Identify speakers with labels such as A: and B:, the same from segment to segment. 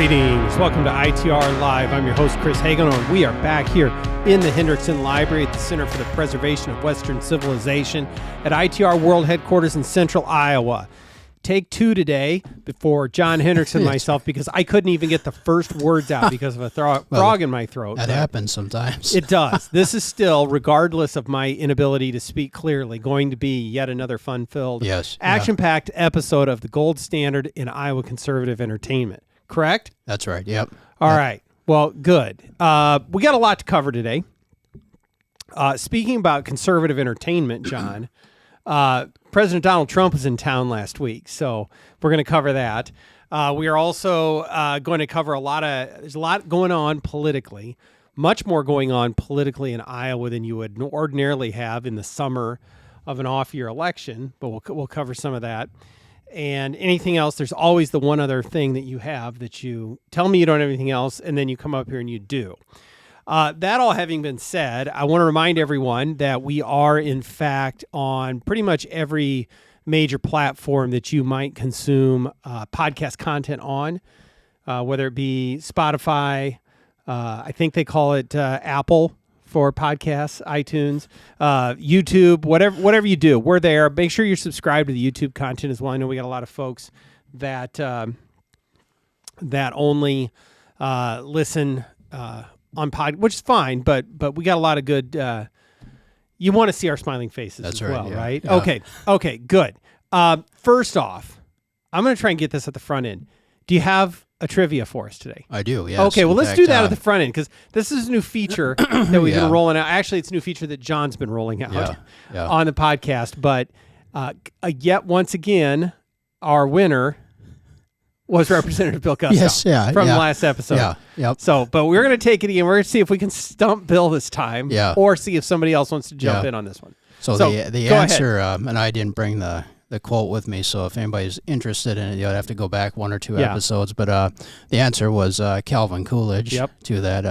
A: Greetings. Welcome to ITR Live. I'm your host, Chris Hagenow, and we are back here in the Hendrickson Library at the Center for the Preservation of Western Civilization at ITR World Headquarters in Central Iowa. Take two today before John Hendrickson and myself, because I couldn't even get the first words out because of a frog in my throat.
B: That happens sometimes.
A: It does. This is still, regardless of my inability to speak clearly, going to be yet another fun-filled, action-packed episode of the gold standard in Iowa conservative entertainment. Correct?
B: That's right. Yep.
A: All right. Well, good. We got a lot to cover today. Speaking about conservative entertainment, John, President Donald Trump was in town last week, so we're going to cover that. We are also going to cover there's a lot going on politically, much more going on politically in Iowa than you would ordinarily have in the summer of an off-year election, but we'll cover some of that. And anything else, there's always the one other thing that you have that you tell me you don't have anything else, and then you come up here and you do. That all having been said, I want to remind everyone that we are, in fact, on pretty much every major platform that you might consume podcast content on, whether it be Spotify, I think they call it Apple for podcasts, iTunes, YouTube, whatever you do, we're there. Make sure you're subscribed to the YouTube content as well. I know we got a lot of folks that only listen on pod, which is fine, but we got a lot of good. You want to see our smiling faces as well, right? Yeah. Okay, good. First off, I'm going to try and get this at the front end. Do you have a trivia for us today?
B: I do, yes.
A: Okay, well, let's do that at the front end, because this is a new feature that we've been rolling out. Actually, it's a new feature that John's been rolling out on the podcast. But yet once again, our winner was Representative Bill Gustow from the last episode.
B: Yeah, yep.
A: So, but we're going to take it again. We're going to see if we can stump Bill this time, or see if somebody else wants to jump in on this one.
B: So the answer, and I didn't bring the quote with me, so if anybody's interested in it, you'll have to go back one or two episodes. But the answer was Calvin Coolidge to that.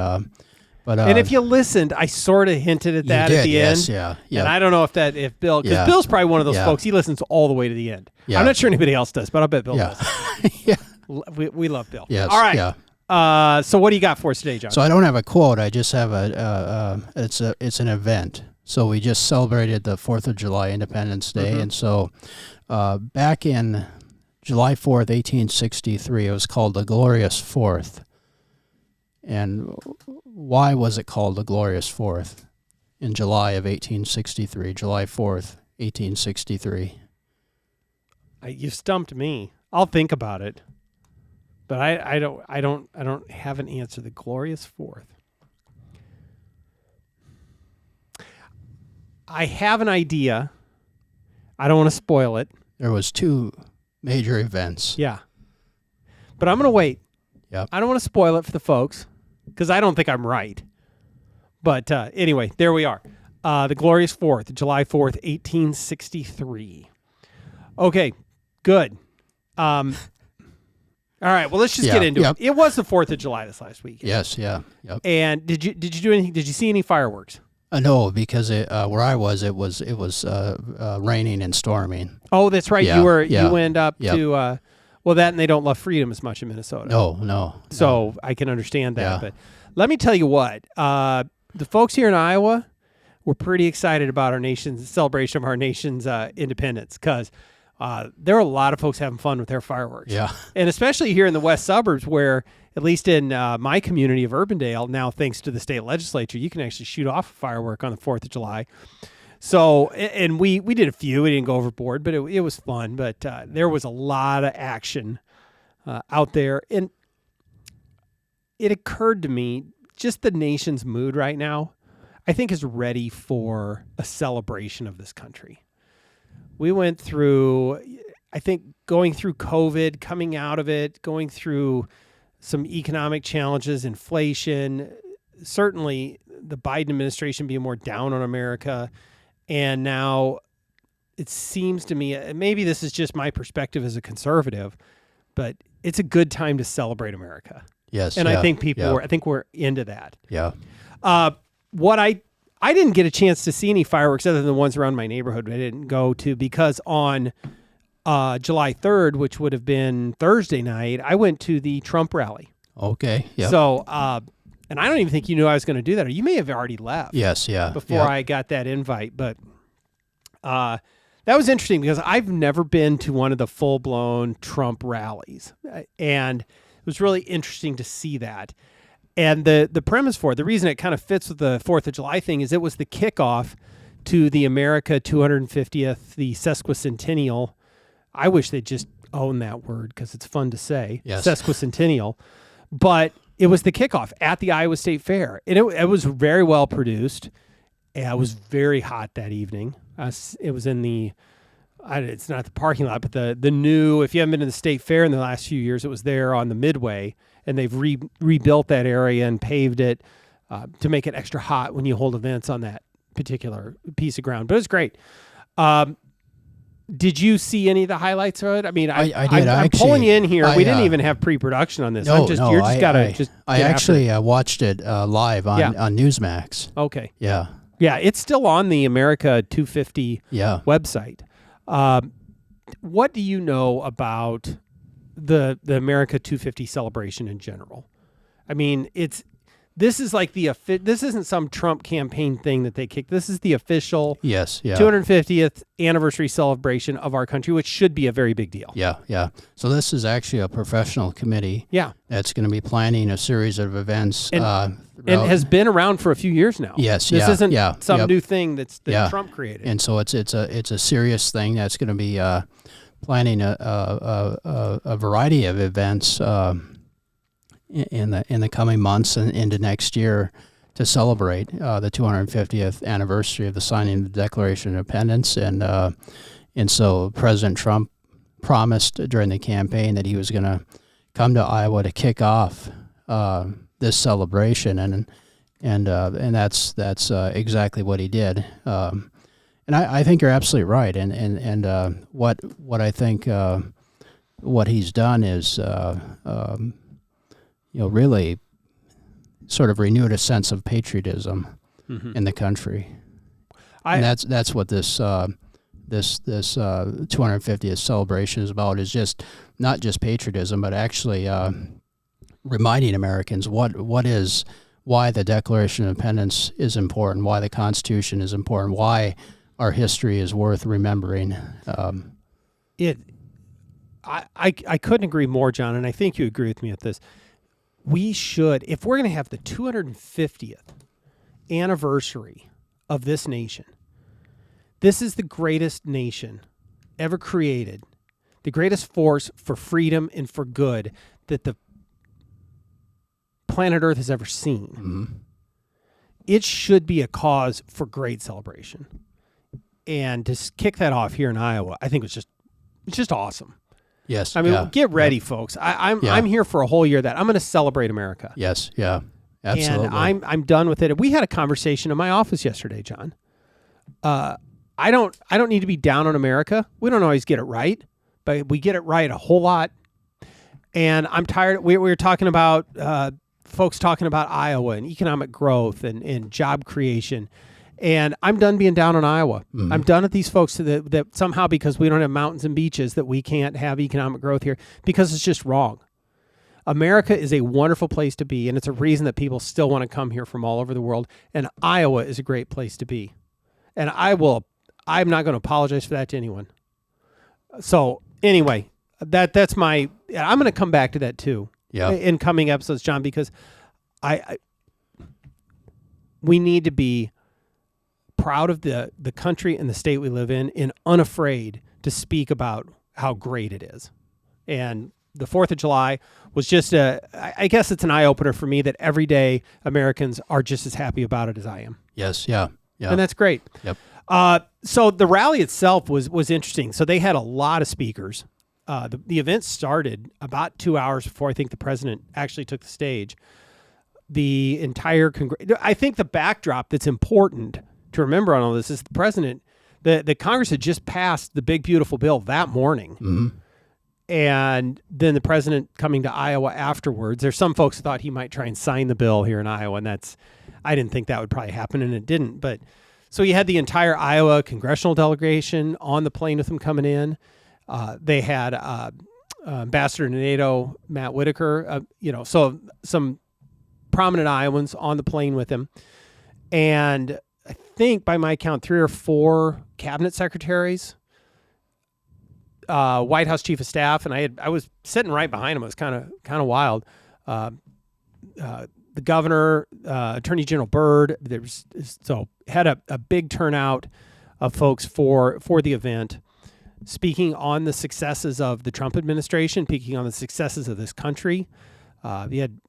A: And if you listened, I sort of hinted at that at the end.
B: Yeah.
A: And I don't know if Bill, because Bill's probably one of those folks, he listens all the way to the end. Yeah. I'm not sure anybody else does, but I'll bet Bill does. We love Bill.
B: Yes.
A: All right. Yeah. So what do you got for us today, John?
B: So I don't have a quote. I just have it's an event. So we just celebrated the 4th of July, Independence Day. And so back in July 4th, 1863, it was called the Glorious Fourth. And why was it called the Glorious Fourth in July of 1863, July 4th, 1863?
A: You stumped me. I'll think about it. But I don't have an answer. The Glorious Fourth. I have an idea. I don't want to spoil it.
B: There was two major events.
A: Yeah. But I'm going to wait.
B: Yep.
A: I don't want to spoil it for the folks, because I don't think I'm right. But anyway, there we are. The Glorious Fourth, July 4th, 1863. Okay, good. All right, well, let's just get into it. It was the 4th of July this last week.
B: Yes, yeah. Yep.
A: And did you do anything? Did you see any fireworks?
B: No, because where I was, it was raining and storming.
A: Oh, that's right. You went up to that, and they don't love freedom as much in Minnesota.
B: No.
A: So I can understand that. But let me tell you what, the folks here in Iowa were pretty excited about our nation's celebration of our nation's independence, because there were a lot of folks having fun with their fireworks.
B: Yeah. And
A: especially here in the west suburbs, where, at least in my community of Urbandale, now thanks to the state legislature, you can actually shoot off a firework on the 4th of July. So, and we did a few. We didn't go overboard, but it was fun. But there was a lot of action out there. And it occurred to me, just the nation's mood right now, I think, is ready for a celebration of this country. We went through, I think, going through COVID, coming out of it, going through some economic challenges, inflation, certainly the Biden administration being more down on America. And now it seems to me, maybe this is just my perspective as a conservative, but it's a good time to celebrate America.
B: Yes.
A: And I think I think we're into that.
B: Yeah.
A: What I didn't get a chance to see any fireworks other than the ones around my neighborhood. I didn't go to, because on July 3rd, which would have been Thursday night, I went to the Trump rally.
B: Okay. Yep.
A: So, and I don't even think you knew I was going to do that, or you may have already left.
B: Yes. Yeah.
A: Before I got that invite, but that was interesting because I've never been to one of the full-blown Trump rallies, and it was really interesting to see that. And the premise for it, the reason it kind of fits with the 4th of July thing is it was the kickoff to the America 250th, the sesquicentennial. I wish they'd just own that word because it's fun to say,
B: yes.
A: Sesquicentennial. But it was the kickoff at the Iowa State Fair. And it was very well produced. It was very hot that evening. It was in it's not the parking lot, but the new, if you haven't been to the State Fair in the last few years, it was there on the Midway. And they've rebuilt that area and paved it to make it extra hot when you hold events on that particular piece of ground. But it was great. Did you see any of the highlights of it? I mean,
B: I did.
A: I'm pulling you in here. We didn't even have pre-production on this.
B: No, I actually watched it live on Newsmax.
A: Okay.
B: Yeah.
A: Yeah, it's still on the America 250 website. What do you know about the America 250 celebration in general? I mean, this is like this isn't some Trump campaign thing that they kicked. This is the official 250th anniversary celebration of our country, which should be a very big deal.
B: Yeah, yeah. So this is actually a professional committee.
A: Yeah,
B: that's going to be planning a series of events.
A: And has been around for a few years now.
B: Yes,
A: this isn't some new thing that Trump created.
B: And so it's a serious thing that's going to be planning a variety of events in the coming months and into next year to celebrate the 250th anniversary of the signing of the Declaration of Independence. And so President Trump promised during the campaign that he was going to come to Iowa to kick off this celebration, and that's exactly what he did. And I think you're absolutely right. And what I think what he's done is really sort of renewed a sense of patriotism in the country. And that's what this 250th celebration is about. Is just not just patriotism, but actually reminding Americans why the Declaration of Independence is important, why the Constitution is important, why our history is worth remembering.
A: I couldn't agree more, John, and I think you agree with me at this. We should, if we're going to have the 250th anniversary of this nation, this is the greatest nation ever created, the greatest force for freedom and for good that the planet Earth has ever seen.
B: Mm-hmm.
A: It should be a cause for great celebration. And to kick that off here in Iowa, I think it's just awesome.
B: Yes.
A: I mean, get ready, folks. I'm here for a whole year that I'm going to celebrate America.
B: Yes. Yeah. Absolutely.
A: And I'm done with it. We had a conversation in my office yesterday, John. I don't need to be down on America. We don't always get it right, but we get it right a whole lot. And I'm tired. We were talking about folks talking about Iowa and economic growth and job creation. And I'm done being down on Iowa. Mm-hmm. I'm done with these folks that somehow, because we don't have mountains and beaches, that we can't have economic growth here, because it's just wrong. America is a wonderful place to be, and it's a reason that people still want to come here from all over the world. And Iowa is a great place to be. And I'm not going to apologize for that to anyone. So anyway, that's I'm going to come back to that too in coming episodes, John, because we need to be proud of the country and the state we live in, and unafraid to speak about how great it is. And the 4th of July was just I guess it's an eye-opener for me that every day Americans are just as happy about it as I am.
B: Yes, yeah.
A: And that's great.
B: Yep.
A: So the rally itself was interesting. So they had a lot of speakers. The event started about 2 hours before I think the president actually took the stage. The entire I think the backdrop that's important to remember on all this is the president, the Congress had just passed the big, beautiful bill that morning.
B: Mm-hmm.
A: And then the president coming to Iowa afterwards. There's some folks who thought he might try and sign the bill here in Iowa, and I didn't think that would probably happen, and it didn't. But so you had the entire Iowa congressional delegation on the plane with him coming in. They had Ambassador to NATO, Matt Whitaker, so some prominent Iowans on the plane with him. And I think by my count, 3 or 4 cabinet secretaries, White House chief of staff, and I was sitting right behind him. It was kind of wild. The governor, Attorney General Byrd, had a big turnout of folks for the event, speaking on the successes of the Trump administration, speaking on the successes of this country. We had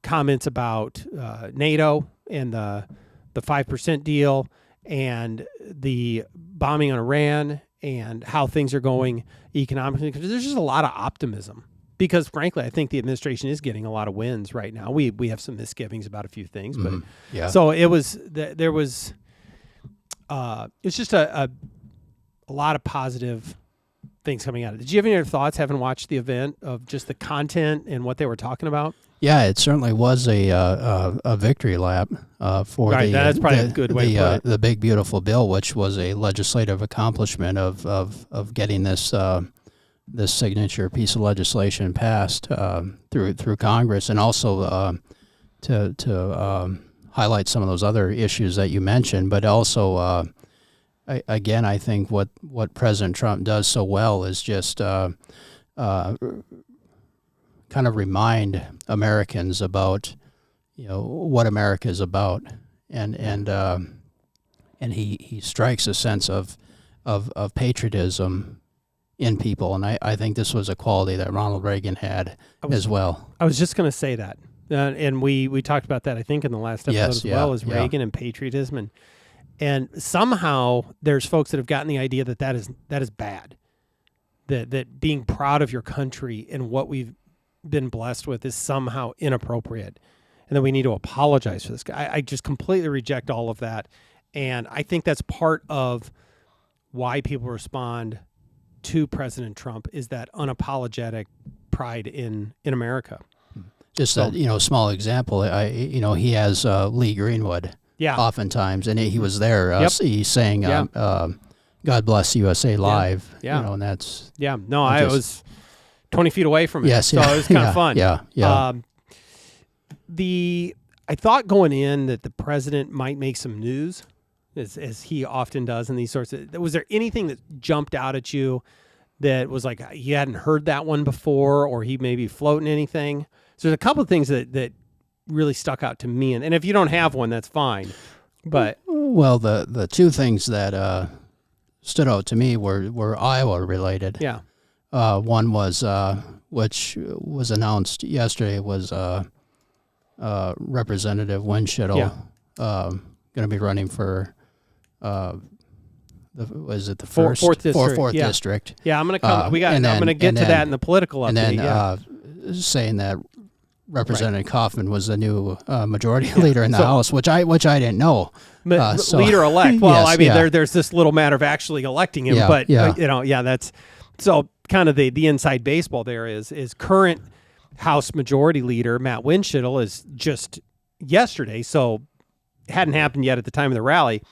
A: comments about NATO and the 5% deal and the bombing on Iran and how things are going economically. There's just a lot of optimism because, frankly, I think the administration is getting a lot of wins right now. We have some misgivings about a few things, but so it was. There was. It's just a lot of positive things coming out of it. Did you have any other thoughts, having watched the event, of just the content and what they were talking about?
B: Yeah, it certainly was a victory lap for
A: that's probably a good way to put it.
B: The big beautiful bill, which was a legislative accomplishment of getting this signature piece of legislation passed through Congress, and also to highlight some of those other issues that you mentioned, but also. Again, I think what President Trump does so well is just kind of remind Americans about what America is about, and he strikes a sense of patriotism in people, and I think this was a quality that Ronald Reagan had as well.
A: I was just going to say that, and we talked about that I think in the last episode well as Reagan and patriotism and somehow there's folks that have gotten the idea that is bad, that being proud of your country and what we've been blessed with is somehow inappropriate, and that we need to apologize for this. I just completely reject all of that, and I think that's part of why people respond to President Trump is that unapologetic pride in America.
B: Just a small example. He has Lee Greenwood.
A: Yeah.
B: Oftentimes, and he was there. He sang "God Bless USA" live.
A: Yeah.
B: And that's
A: I was 20 feet away from it.
B: Yes,
A: so it was kind of fun.
B: Yeah.
A: I thought going in that the president might make some news, as he often does in these sorts of. Was there anything that jumped out at you that was like you hadn't heard that one before, or he may be floating anything? So there's a couple of things that really stuck out to me, and if you don't have one, that's fine. But
B: the two things that stood out to me were Iowa related.
A: Yeah.
B: One was which was announced yesterday was Representative Windschitl going to be running for the
A: fourth district?
B: District.
A: Yeah, I'm going to come. I'm going to get to that in the political update.
B: And then saying that Representative Kaufman was the new majority leader in the House, which I didn't know.
A: Leader-elect. Well, yes, there's this little matter of actually electing him, but that's so kind of the inside baseball. There is current House Majority Leader Matt Windschitl is just yesterday, so it hadn't happened yet at the time of the rally.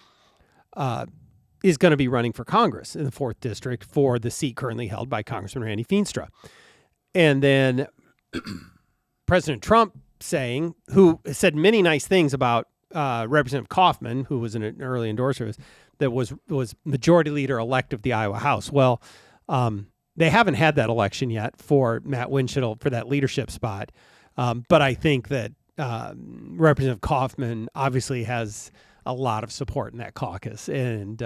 A: Is going to be running for Congress in the 4th District for the seat currently held by Congressman Randy Feenstra, and then. President Trump who said many nice things about Representative Kaufman, who was an early endorser, that was majority leader elect of the Iowa House. Well, they haven't had that election yet for Matt Windschitl for that leadership spot. But I think that Representative Kaufman obviously has a lot of support in that caucus, and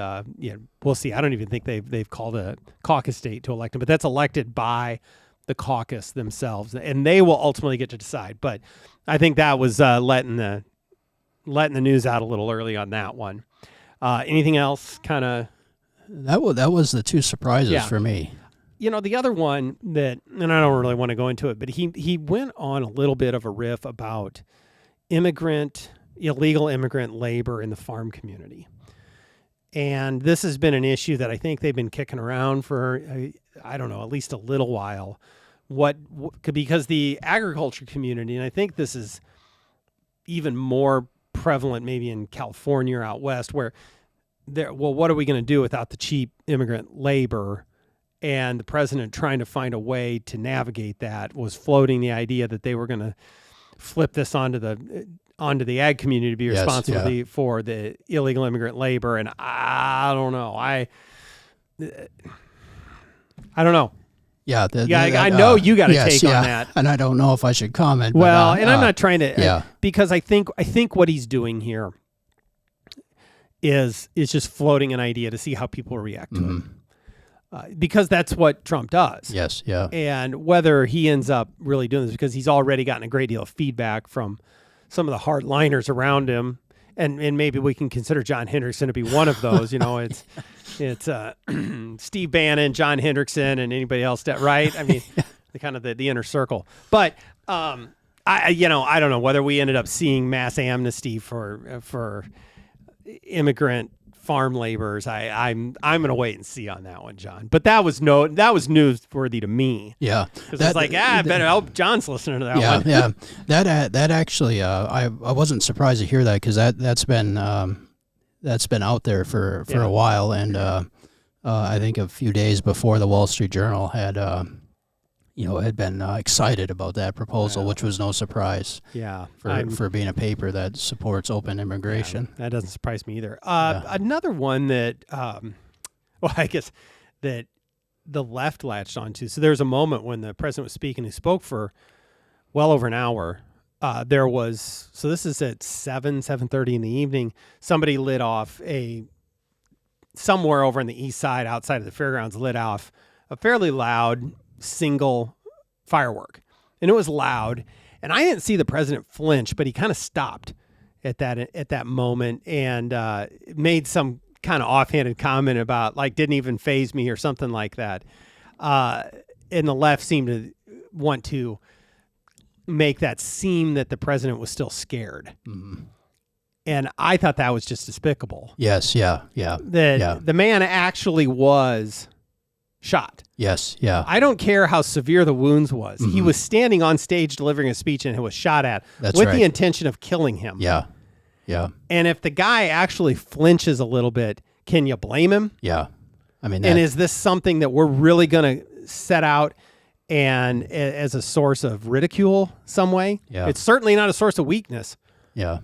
A: we'll see. I don't even think they've called a caucus date to elect him, but that's elected by the caucus themselves, and they will ultimately get to decide. But I think that was letting the news out a little early on that one. Anything else? Kind of
B: that was the two surprises for me.
A: The other one that, and I don't really want to go into it, but he went on a little bit of a riff about illegal immigrant labor in the farm community. And this has been an issue that I think they've been kicking around for, I don't know, at least a little while. Because the agriculture community, and I think this is even more prevalent maybe in California or out west, where what are we going to do without the cheap immigrant labor? and the president trying to find a way to navigate that was floating the idea that they were going to flip this onto the ag community to be responsible for the illegal immigrant labor. And I don't know. I don't know.
B: Yeah,
A: I know you got a take on that,
B: and I don't know if I should comment.
A: Well, and I'm not trying to, because I think what he's doing here is just floating an idea to see how people react to it, because that's what Trump does.
B: Yes, yeah.
A: And whether he ends up really doing this, because he's already gotten a great deal of feedback from some of the hardliners around him, and maybe we can consider John Hendrickson to be one of those. It's Steve Bannon, John Hendrickson, and anybody else that, right? I mean, the kind of the inner circle. But I don't know whether we ended up seeing mass amnesty for immigrant farm laborers. I'm going to wait and see on that one, John. But that was newsworthy to me.
B: Yeah,
A: because it's like, I better hope John's listening to that one.
B: Yeah, that actually, I wasn't surprised to hear that, because that's been out there for a while, and I think a few days before the Wall Street Journal had been excited about that proposal, which was no surprise.
A: Yeah,
B: for being a paper that supports open immigration.
A: Yeah, that doesn't surprise me either. Another one that, I guess that the left latched onto. So there was a moment when the president was speaking. He spoke for well over an hour. This is at 7:30 in the evening. Somebody lit off somewhere over on the east side, outside of the fairgrounds, lit off a fairly loud single firework, and it was loud. And I didn't see the president flinch, but he kind of stopped at that moment and made some kind of offhanded comment about, like, didn't even faze me or something like that. And the left seemed to want to make that seem that the president was still scared. Mm-hmm. And I thought that was just despicable.
B: Yes, yeah.
A: The man actually was shot.
B: Yes, yeah.
A: I don't care how severe the wounds was. Mm-hmm. He was standing on stage delivering a speech and it was shot at with the intention of killing him.
B: Yeah.
A: And if the guy actually flinches a little bit, can you blame him?
B: Yeah. I mean,
A: and is this something that we're really going to set out and as a source of ridicule some way?
B: Yeah.
A: It's certainly not a source of weakness.
B: Yeah.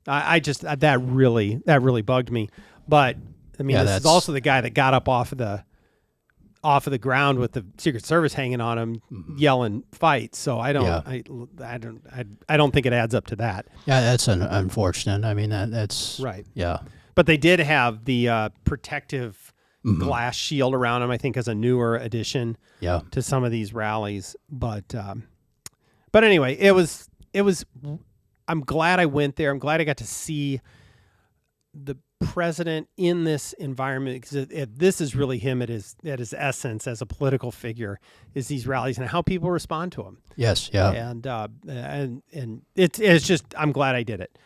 A: I just, that really bugged me. But I mean, this is also the guy that got up off of the ground with the Secret Service hanging on him, yelling "fight." So I don't think it adds up to that.
B: Yeah, that's unfortunate. I mean, that's
A: right.
B: Yeah.
A: But they did have the protective glass shield around him, I think, as a newer addition to some of these rallies. But anyway, it was. I'm glad I went there. I'm glad I got to see the president in this environment, because this is really him at his essence as a political figure, is these rallies and how people respond to him.
B: Yes, yeah.
A: And it's just, I'm glad I did it.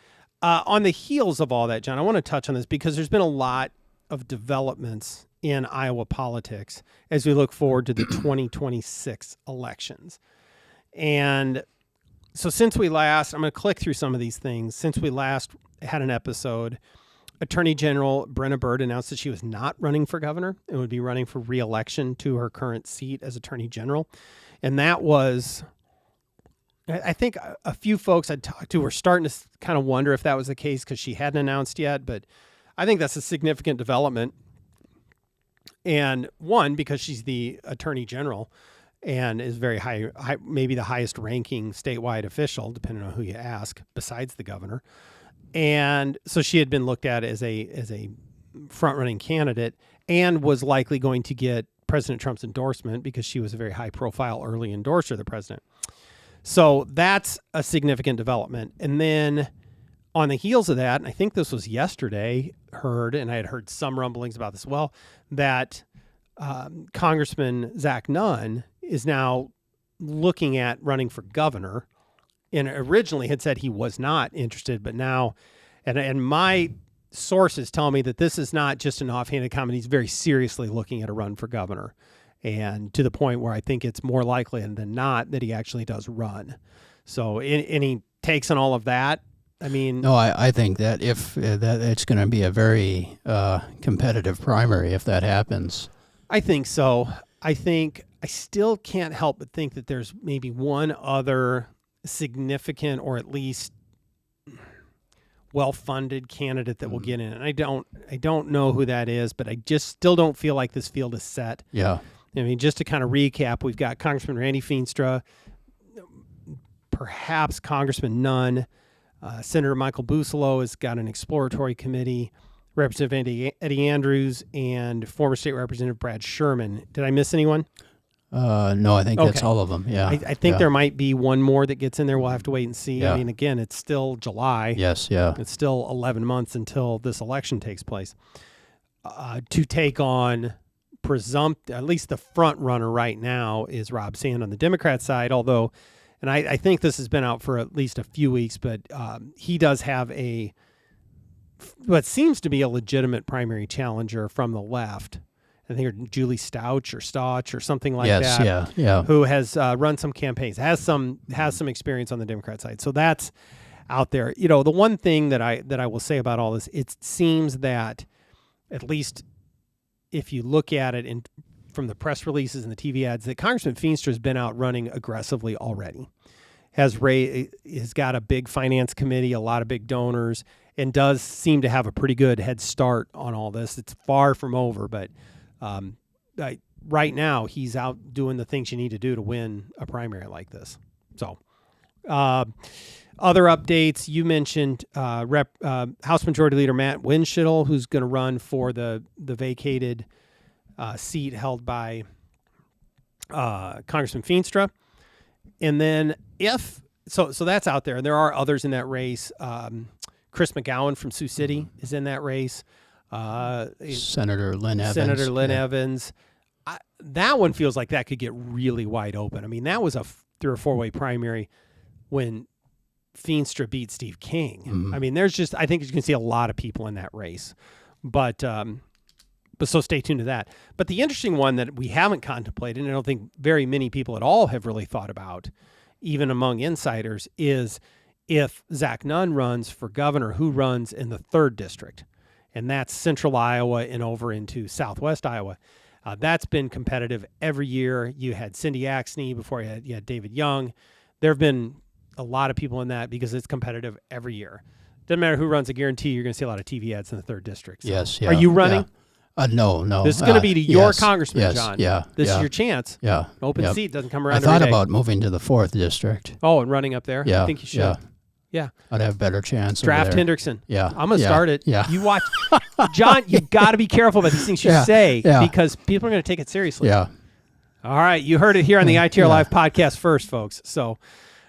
A: On the heels of all that, John, I want to touch on this because there's been a lot of developments in Iowa politics as we look forward to the 2026 elections. And so since we last, I'm going to click through some of these things. Since we last had an episode, Attorney General Brenna Bird announced that she was not running for governor and would be running for re-election to her current seat as Attorney General. And that was, I think a few folks I'd talked to were starting to kind of wonder if that was the case because she hadn't announced yet. But I think that's a significant development. And one, because she's the Attorney General and is very high, maybe the highest ranking statewide official, depending on who you ask, besides the governor. And so she had been looked at as a front-running candidate and was likely going to get President Trump's endorsement because she was a very high-profile early endorser of the president. So that's a significant development. And then on the heels of that, and I think this was yesterday, and I had heard some rumblings about this as well, that Congressman Zach Nunn is now looking at running for governor, and originally had said he was not interested, but now, and my sources tell me that this is not just an offhanded comment. He's very seriously looking at a run for governor, and to the point where I think it's more likely than not that he actually does run. So any takes on all of that? I mean,
B: no, I think that if that it's going to be a very competitive primary if that happens.
A: I think so. I still can't help but think that there's maybe one other significant or at least well-funded candidate that will get in. And I don't know who that is, but I just still don't feel like this field is set.
B: Yeah.
A: I mean, just to kind of recap, we've got Congressman Randy Feenstra, perhaps Congressman Nunn, Senator Michael Busolo has got an exploratory committee, Representative Eddie Andrews, and former state representative Brad Sherman. Did I miss anyone?
B: No, I think that's all of them. Yeah.
A: I think there might be one more that gets in there. We'll have to wait and see.
B: Yeah.
A: I mean, again, it's still July.
B: Yes, yeah.
A: It's still 11 months until this election takes place. To take on at least the front runner right now is Rob Sand on the Democrat side, although, and I think this has been out for at least a few weeks, but he does have what seems to be a legitimate primary challenger from the left. I think Julie Stauch or something like that.
B: Yes, yeah.
A: Who has run some campaigns, has some experience on the Democrat side. So that's out there. You know, the one thing that I will say about all this, it seems that at least if you look at it from the press releases and the TV ads, that Congressman Feenstra has been out running aggressively already. Has got a big finance committee, a lot of big donors, and does seem to have a pretty good head start on all this. It's far from over, but right now he's out doing the things you need to do to win a primary like this. So, other updates, you mentioned House Majority Leader Matt Windschitl, who's going to run for the vacated seat held by Congressman Feenstra. And then so that's out there. There are others in that race. Chris McGowan from Sioux City is in that race.
B: Senator Lynn
A: Evans. That one feels like that could get really wide open. I mean, that was a 3 or 4 way primary when Feenstra beat Steve King.
B: Mm-hmm.
A: I mean, I think you can see a lot of people in that race, but so stay tuned to that. But the interesting one that we haven't contemplated, and I don't think very many people at all have really thought about, even among insiders, is if Zach Nunn runs for governor, who runs in the 3rd district? And that's central Iowa and over into southwest Iowa. That's been competitive every year. You had Cindy Axney before you had David Young. There have been a lot of people in that because it's competitive every year. Doesn't matter who runs, I guarantee you're going to see a lot of TV ads in the 3rd district. So.
B: Yes, yeah.
A: Are you running?
B: Yeah. No.
A: This is going to be to your
B: yes,
A: congressman,
B: yes,
A: John.
B: Yeah.
A: This is your chance.
B: Yeah.
A: Open seat doesn't come around
B: I thought
A: every day.
B: about moving to the 4th district.
A: Oh, and running up there?
B: Yeah.
A: I think you should. Yeah.
B: I'd have a better chance.
A: Draft
B: over there.
A: Hendrickson.
B: Yeah.
A: I'm going to start it.
B: Yeah.
A: You watch. John, you got to be careful about these things you say because people are going to take it seriously.
B: Yeah.
A: All right. You heard it here on the ITR Live podcast first, folks. So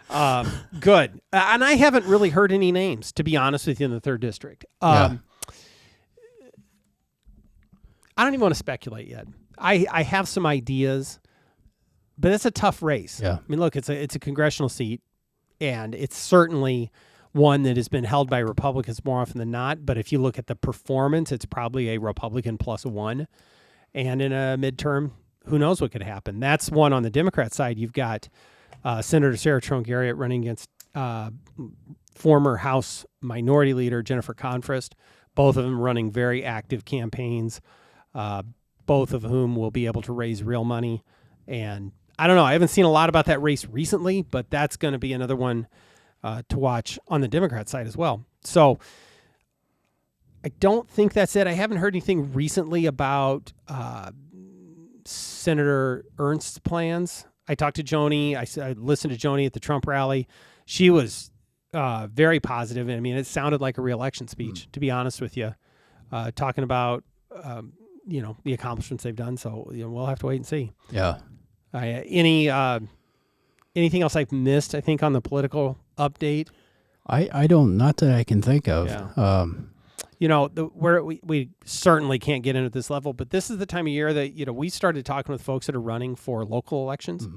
A: good. And I haven't really heard any names, to be honest with you, in the 3rd district. I don't even want to speculate yet. I have some ideas, but it's a tough race.
B: Yeah.
A: I mean, look, it's a congressional seat, and it's certainly one that has been held by Republicans more often than not. But if you look at the performance, it's probably a Republican +1. And in a midterm, who knows what could happen? That's one on the Democrat side. You've got Senator Sarah Trone Garriott running against former House Minority Leader Jennifer Confrist, both of them running very active campaigns, both of whom will be able to raise real money. And I don't know. I haven't seen a lot about that race recently, but that's going to be another one to watch on the Democrat side as well. So I don't think that's it. I haven't heard anything recently about Senator Ernst's plans. I talked to Joni. I listened to Joni at the Trump rally. She was very positive. I mean, it sounded like a re-election speech, to be honest with you, talking about the accomplishments they've done. So we'll have to wait and see.
B: Yeah.
A: Anything else I've missed, I think, on the political update?
B: I don't, not that I can think of.
A: Yeah. We certainly can't get in at this level, but this is the time of year that, we started talking with folks that are running for local elections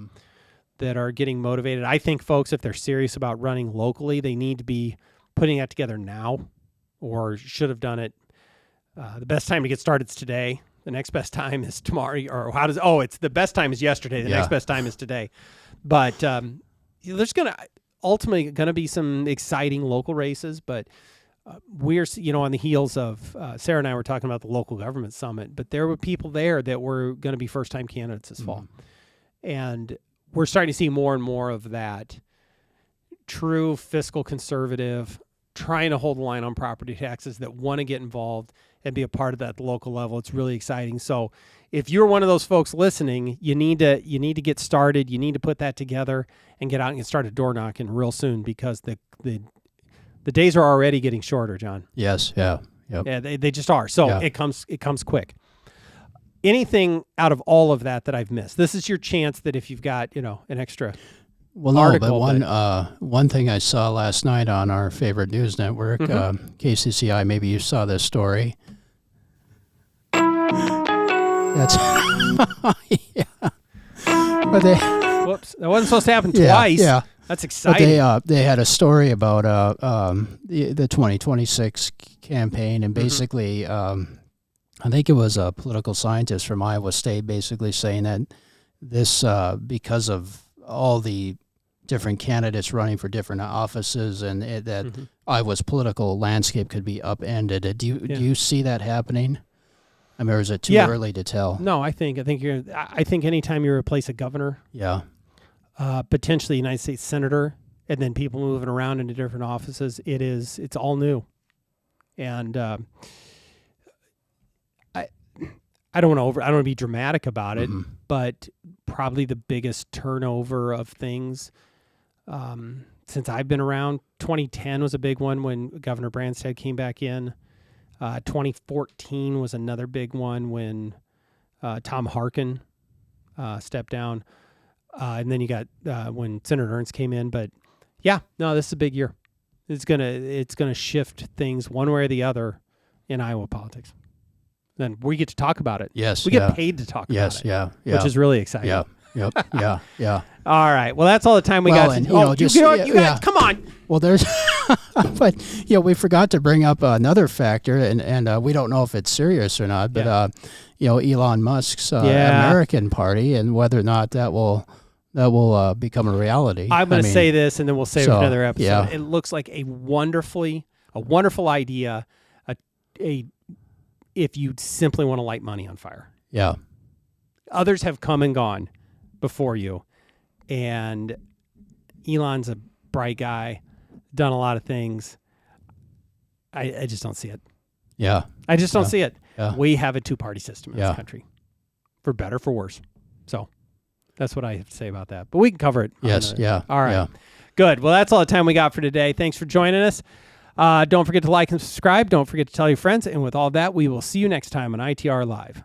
A: that are getting motivated. I think folks, if they're serious about running locally, they need to be putting that together now or should have done it. The best time to get started is today. The next best time is tomorrow. It's the best time is yesterday. The next best time is today. But there's ultimately going to be some exciting local races, but we're, on the heels of Sarah and I were talking about the local government summit, but there were people there that were going to be first-time candidates this fall. And we're starting to see more and more of that true fiscal conservative, trying to hold the line on property taxes, that want to get involved and be a part of that at the local level. It's really exciting. So if you're one of those folks listening, you need to get started. You need to put that together and get out and get started door knocking real soon, because the days are already getting shorter, John.
B: Yes. Yeah. Yep.
A: Yeah, they just are. So it comes quick. Anything out of all of that I've missed? This is your chance that if you've got, an extra article.
B: But one thing I saw last night on our favorite news network, KCCI, maybe you saw this story. That's yeah. But
A: whoops, that wasn't supposed to happen twice.
B: Yeah.
A: That's exciting.
B: But they had a story about the 2026 campaign, and basically, I think it was a political scientist from Iowa State basically saying that this, because of all the different candidates running for different offices, and that Iowa's political landscape could be upended. Do you see that happening? I mean, or is it too early to tell?
A: No, I think anytime you replace a governor, potentially United States senator, and then people moving around into different offices, it's all new. And I don't want to be dramatic about it, but probably the biggest turnover of things since I've been around. 2010 was a big one when Governor Branstad came back in. 2014 was another big one when Tom Harkin stepped down. And then you got when Senator Ernst came in. But this is a big year. It's gonna shift things one way or the other in Iowa politics. Then we get to talk about it.
B: Yes,
A: we get paid to talk about it. Which is really exciting.
B: Yeah. Yep. Yeah.
A: All right. Well, that's all the time we got.
B: And,
A: you guys, come on.
B: Well, there's, but we forgot to bring up another factor, and we don't know if it's serious or not. But Elon Musk's American Party, and whether or not that will become a reality.
A: I'm going to say this, and then we'll save it for another episode.
B: Yeah.
A: It looks like a wonderful idea. If you simply want to light money on fire.
B: Yeah.
A: Others have come and gone before you, and Elon's a bright guy, done a lot of things. I just don't see it.
B: Yeah.
A: I just don't see it.
B: Yeah.
A: We have a two-party system in this country, for better, for worse. So that's what I have to say about that. But we can cover it.
B: Yes. Yeah.
A: All right.
B: Yeah.
A: Good. Well, that's all the time we got for today. Thanks for joining us. Don't forget to like and subscribe. Don't forget to tell your friends. And with all that, we will see you next time on ITR Live.